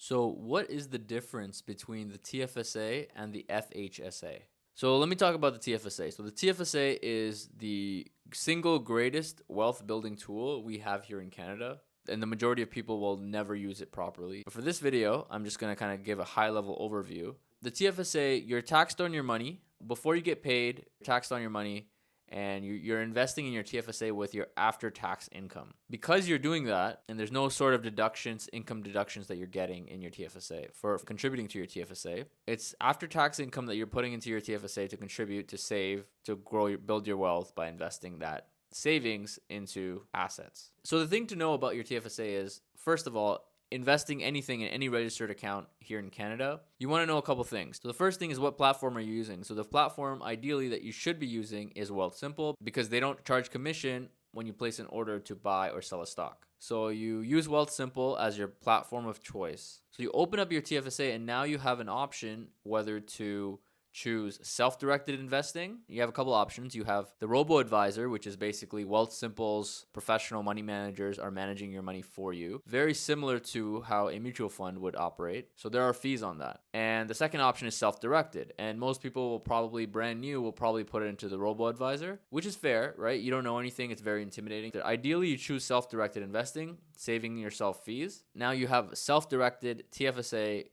So what is the difference between the TFSA and the FHSA? So let me talk about the TFSA. So the TFSA is the single greatest wealth building tool we have here in Canada, and the majority of people will never use it properly. But for this video, I'm just going to kind of give a high level overview. The TFSA, you're taxed on your money. Before you get paid, you're taxed on your money, and you're investing in your TFSA with your after-tax income. Because you're doing that, and there's no sort of deductions, income deductions that you're getting in your TFSA for contributing to your TFSA, it's after-tax income that you're putting into your TFSA to contribute, to save, to grow, build your wealth by investing that savings into assets. So the thing to know about your TFSA is, first of all, investing anything in any registered account here in Canada, you want to know a couple things. So the first thing is, what platform are you using? So the platform ideally that you should be using is Wealthsimple, because they don't charge commission when you place an order to buy or sell a stock. So you use Wealthsimple as your platform of choice. So you open up your TFSA, and now you have an option whether to choose self-directed investing. You have a couple options. You have the robo-advisor, which is basically Wealthsimple's professional money managers are managing your money for you. Very similar to how a mutual fund would operate. So there are fees on that. And the second option is self-directed. And most people will probably, brand new, will probably put it into the robo-advisor, which is fair, right? You don't know anything. It's very intimidating. Ideally, you choose self-directed investing, saving yourself fees. Now you have self-directed TFSA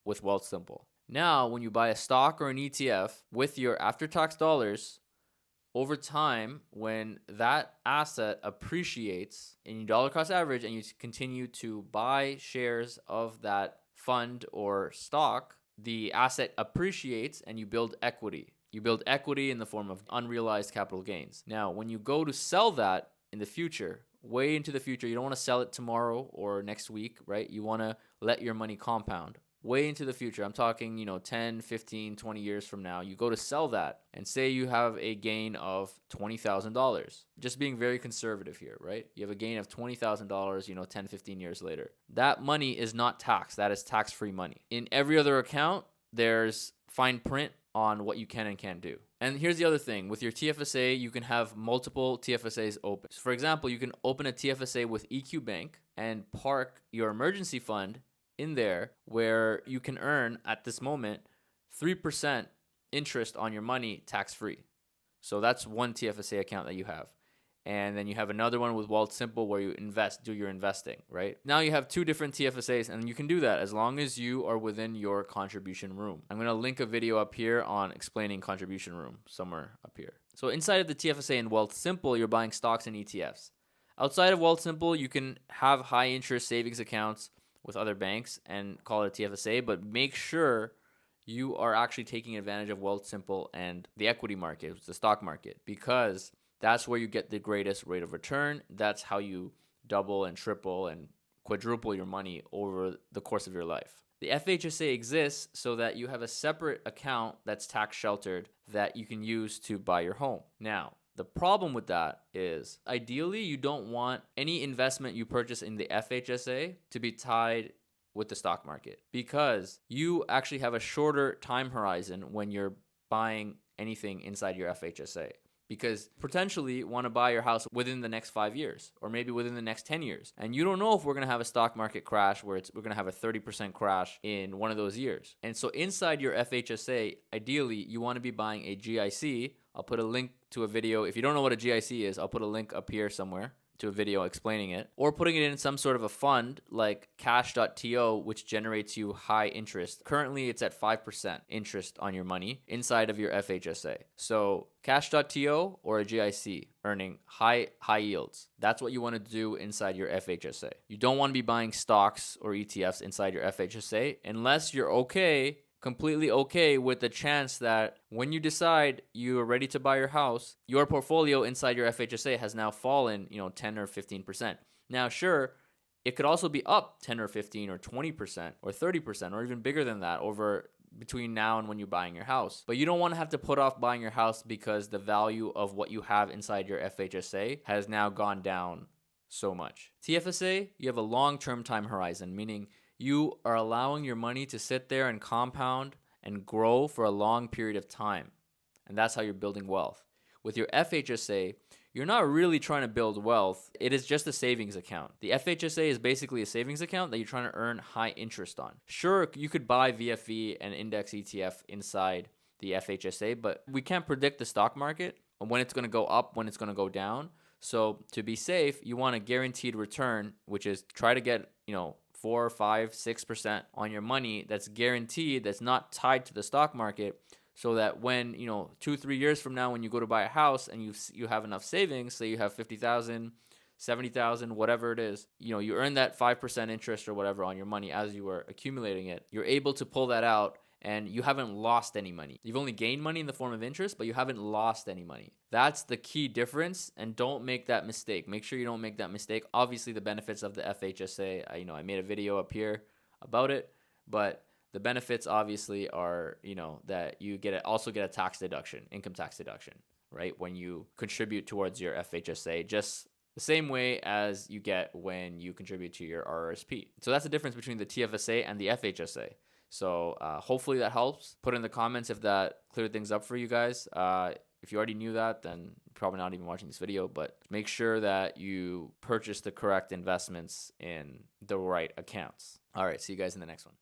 with Wealthsimple. Now, when you buy a stock or an ETF with your after-tax dollars, over time, when that asset appreciates in your dollar cost average and you continue to buy shares of that fund or stock, the asset appreciates and you build equity. You build equity in the form of unrealized capital gains. Now, when you go to sell that in the future, way into the future, you don't want to sell it tomorrow or next week, right? You want to let your money compound. Way into the future, I'm talking, 10, 15, 20 years from now, you go to sell that and say you have a gain of $20,000. Just being very conservative here, right? You have a gain of $20,000, 10, 15 years later. That money is not taxed. That is tax-free money. In every other account, there's fine print on what you can and can't do. And here's the other thing. With your TFSA, you can have multiple TFSAs open. So for example, you can open a TFSA with EQ Bank and park your emergency fund in there, where you can earn at this moment 3% interest on your money tax-free. So that's one TFSA account that you have. And then you have another one with Wealthsimple where you do your investing, right? Now you have two different TFSAs, and you can do that as long as you are within your contribution room. I'm going to link a video up here on explaining contribution room somewhere up here. So inside of the TFSA and Wealthsimple, you're buying stocks and ETFs. Outside of Wealthsimple, you can have high interest savings accounts with other banks and call it a TFSA, but make sure you are actually taking advantage of Wealthsimple and the equity market, the stock market, because that's where you get the greatest rate of return. That's how you double and triple and quadruple your money over the course of your life. The FHSA exists so that you have a separate account that's tax sheltered that you can use to buy your home. Now, the problem with that is, ideally, you don't want any investment you purchase in the FHSA to be tied with the stock market, because you actually have a shorter time horizon when you're buying anything inside your FHSA. Because potentially want to buy your house within the next 5 years or maybe within the next 10 years. And you don't know if we're going to have a stock market crash where we're going to have a 30% crash in one of those years. And so inside your FHSA, ideally, you want to be buying a GIC. I'll put a link to a video. If you don't know what a GIC is, I'll put a link up here somewhere to a video explaining it, or putting it in some sort of a fund like cash.to, which generates you high interest. Currently, it's at 5% interest on your money inside of your FHSA. So cash.to or a GIC earning high yields. That's what you want to do inside your FHSA. You don't want to be buying stocks or ETFs inside your FHSA unless you're completely okay with the chance that when you decide you are ready to buy your house, your portfolio inside your FHSA has now fallen, 10 or 15%. Now, sure, it could also be up 10 or 15 or 20% or 30% or even bigger than that over between now and when you're buying your house. But you don't want to have to put off buying your house because the value of what you have inside your FHSA has now gone down so much. TFSA, you have a long-term time horizon, meaning you are allowing your money to sit there and compound and grow for a long period of time. And that's how you're building wealth. With your FHSA, you're not really trying to build wealth. It is just a savings account. The FHSA is basically a savings account that you're trying to earn high interest on. Sure, you could buy VFE and index ETF inside the FHSA, but we can't predict the stock market when it's going to go up, when it's going to go down. So to be safe, you want a guaranteed return, which is try to get, 4, 5, 6% on your money that's guaranteed, that's not tied to the stock market, so that when 2-3 years from now, when you go to buy a house and you have enough savings, say you have 50,000, 70,000, whatever it is, you earn that 5% interest or whatever on your money as you were accumulating it. You're able to pull that out and you haven't lost any money. You've only gained money in the form of interest, but you haven't lost any money. That's the key difference, and don't make that mistake. Make sure you don't make that mistake. Obviously, the benefits of the FHSA, I made a video up here about it, but the benefits obviously are, that you also get a tax deduction, income tax deduction, right? When you contribute towards your FHSA, just the same way as you get when you contribute to your RRSP. So that's the difference between the TFSA and the FHSA. So hopefully that helps. Put in the comments if that cleared things up for you guys. If you already knew that, then you're probably not even watching this video, but make sure that you purchase the correct investments in the right accounts. All right, see you guys in the next one.